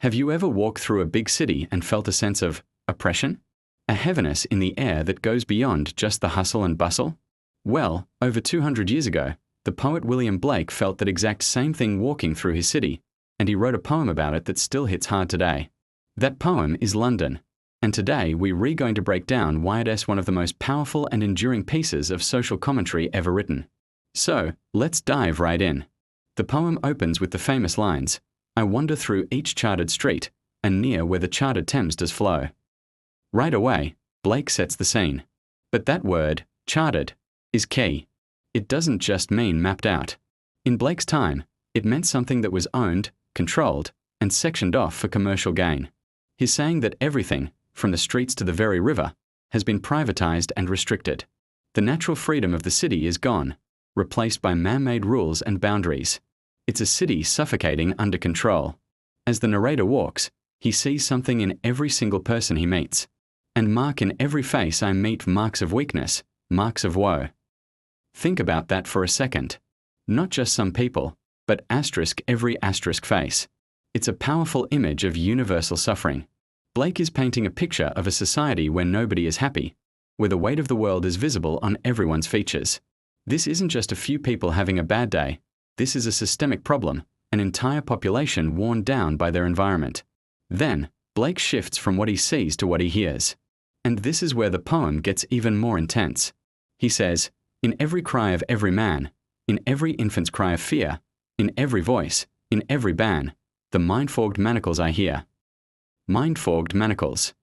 Have you ever walked through a big city and felt a sense of oppression? A heaviness in the air that goes beyond just the hustle and bustle? Well, over 200 years ago, the poet William Blake felt that exact same thing walking through his city, and he wrote a poem about it that still hits hard today. That poem is London, and today we're going to break down why it is one of the most powerful and enduring pieces of social commentary ever written. So, let's dive right in. The poem opens with the famous lines, "I wander through each charted street, and near where the charted Thames does flow." Right away, Blake sets the scene. But that word, charted, is key. It doesn't just mean mapped out. In Blake's time, it meant something that was owned, controlled, and sectioned off for commercial gain. He's saying that everything, from the streets to the very river, has been privatized and restricted. The natural freedom of the city is gone, replaced by man-made rules and boundaries. It's a city suffocating under control. As the narrator walks, he sees something in every single person he meets. And mark in every face I meet marks of weakness, marks of woe. Think about that for a second. Not just some people, but every asterisk face. It's a powerful image of universal suffering. Blake is painting a picture of a society where nobody is happy, where the weight of the world is visible on everyone's features. This isn't just a few people having a bad day. This is a systemic problem, an entire population worn down by their environment. Then, Blake shifts from what he sees to what he hears. And this is where the poem gets even more intense. He says, "In every cry of every man, in every infant's cry of fear, in every voice, in every ban, the mind-fogged manacles I hear." Mind-fogged manacles.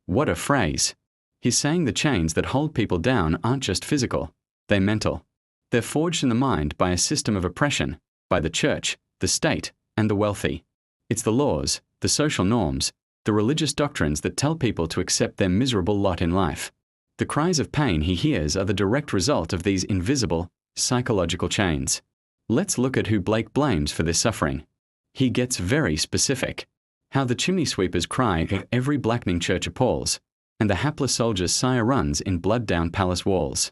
What a phrase. He's saying the chains that hold people down aren't just physical, they're mental. They're forged in the mind by a system of oppression, by the church, the state, and the wealthy. It's the laws, the social norms, the religious doctrines that tell people to accept their miserable lot in life. The cries of pain he hears are the direct result of these invisible, psychological chains. Let's look at who Blake blames for this suffering. He gets very specific. How the chimney sweeper's cry of every blackening church appalls, and the hapless soldier's sire runs in blood-down palace walls.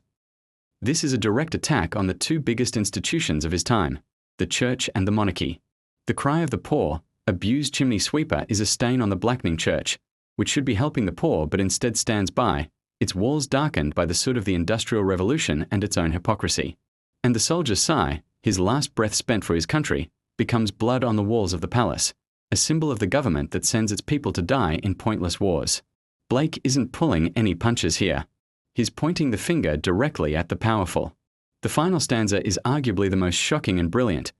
This is a direct attack on the two biggest institutions of his time, the church and the monarchy. The cry of the poor, abused chimney sweeper is a stain on the blackening church, which should be helping the poor but instead stands by, its walls darkened by the soot of the Industrial Revolution and its own hypocrisy. And the soldier's sigh, his last breath spent for his country, becomes blood on the walls of the palace, a symbol of the government that sends its people to die in pointless wars. Blake isn't pulling any punches here. He's pointing the finger directly at the powerful. The final stanza is arguably the most shocking and brilliant.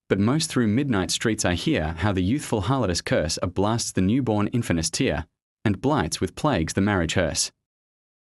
But most through midnight streets I hear how the youthful harlotess curse blasts the newborn infant's tear, and blights with plagues the marriage hearse.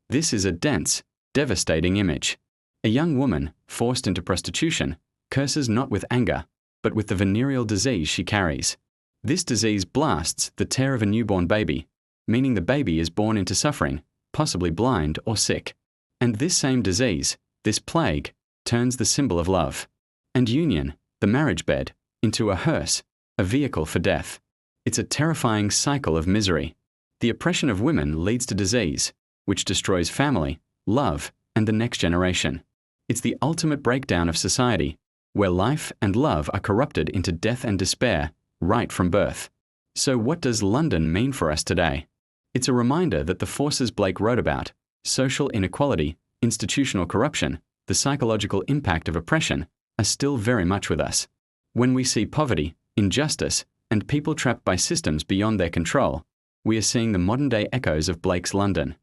This is a dense, devastating image. A young woman, forced into prostitution, curses not with anger, but with the venereal disease she carries. This disease blasts the tear of a newborn baby, meaning the baby is born into suffering, possibly blind or sick. And this same disease, this plague, turns the symbol of love and union, the marriage bed, into a hearse, a vehicle for death. It's a terrifying cycle of misery. The oppression of women leads to disease, which destroys family, love, and the next generation. It's the ultimate breakdown of society, where life and love are corrupted into death and despair, right from birth. So what does London mean for us today? It's a reminder that the forces Blake wrote about, social inequality, institutional corruption, the psychological impact of oppression, are still very much with us. When we see poverty, injustice, and people trapped by systems beyond their control, we are seeing the modern-day echoes of Blake's London.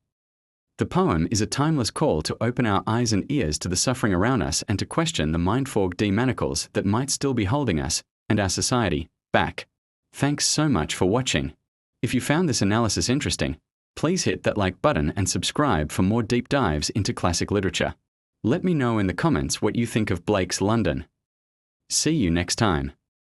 The poem is a timeless call to open our eyes and ears to the suffering around us and to question the mind-fogged manacles that might still be holding us, and our society, back. Thanks so much for watching. If you found this analysis interesting, please hit that like button and subscribe for more deep dives into classic literature. Let me know in the comments what you think of Blake's London. See you next time.